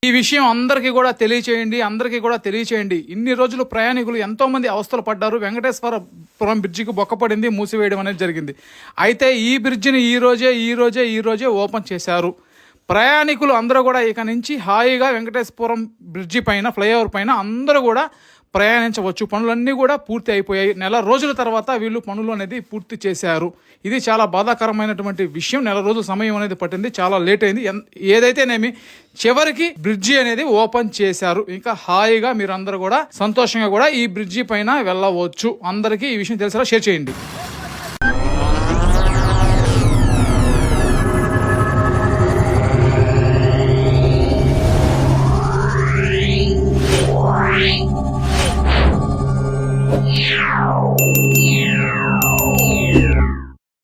ఈ విషయం అందరికీ కూడా తెలియచేయండి. ఇన్ని రోజులు ప్రయాణికులు ఎంతో మంది అవస్థలు పడ్డారు. వెంకటేశ్వరపురం బ్రిడ్జికి బొక్కపడింది, మూసివేయడం అనేది జరిగింది. అయితే ఈ బ్రిడ్జిని ఈ రోజే ఓపెన్ చేశారు. ప్రయాణికులు అందరూ కూడా ఇక నుంచి హాయిగా వెంకటేశ్వరం బ్రిడ్జి పైన, ఫ్లైఓవర్ పైన అందరూ కూడా ప్రయాణించవచ్చు. పనులన్నీ కూడా పూర్తి అయిపోయాయి. నెల రోజుల తర్వాత వీళ్ళు పనులు అనేది పూర్తి చేశారు. ఇది చాలా బాధాకరమైనటువంటి విషయం. నెల రోజుల సమయం అనేది పట్టింది, చాలా లేట్ అయింది. ఏదైతేనేమి చివరికి బ్రిడ్జి అనేది ఓపెన్ చేశారు. ఇంకా హాయిగా మీరందరూ కూడా సంతోషంగా కూడా ఈ బ్రిడ్జి పైన వెళ్ళవచ్చు. అందరికీ ఈ విషయం తెలిసేలా షేర్ చేయండి. Yeah.